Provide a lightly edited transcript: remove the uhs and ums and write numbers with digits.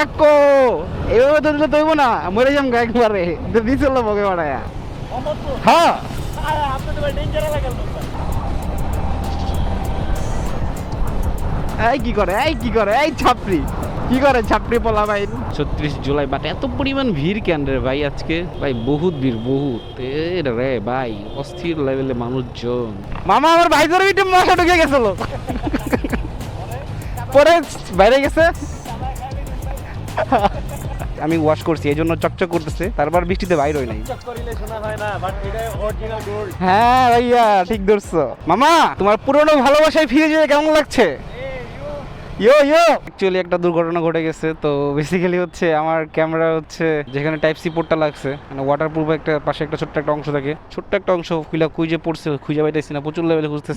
কাকো এভাবে তো দিলে তৈব না, মরে যাম গা একবারে দিছিল বকে বাড়ায়া। হ্যাঁ এই কি করে, এই কি করে, এই ছাপড়ি কি করে, ছাপড়ি পোলা ভাই। ৩৬ জুলাই বাট এত পরিমাণ ভিড় কেন রে ভাই আজকে? ভাই বহুত ভিড়, বহুত রে ভাই, অস্থির লেভেলে মানুষজন। মামা আমার ভাই ধরে একটু মশা ঢুকে গেছিল, পরে বাইরে গেছে। আমি ওয়াশ করছি এই জন্য চকচক করতেছে, তারপর বৃষ্টিতে বাইর হই নাই। হ্যাঁ ভাইয়া ঠিক ধরছো। মামা তোমার পুরনো ভালোবাসায় ফিরে যেতে কেমন লাগছে? ইয়ো ইয়ো অ্যাকচুয়ালি একটা দুর্ঘটনা ঘটে গেছে। তো বেসিক্যালি হচ্ছে আমার ক্যামেরা হচ্ছে যেখানে টাইপ সি পোর্টটা লাগছে, মানে ওয়াটার প্রুফ একটা পাশে একটা ছোট্ট একটা অংশ থাকে, ছোট্ট একটা অংশ খুঁজে পড়ছে, খুঁজে পাইতেছি না, প্রচুর লেভেলে খুঁজতেছি।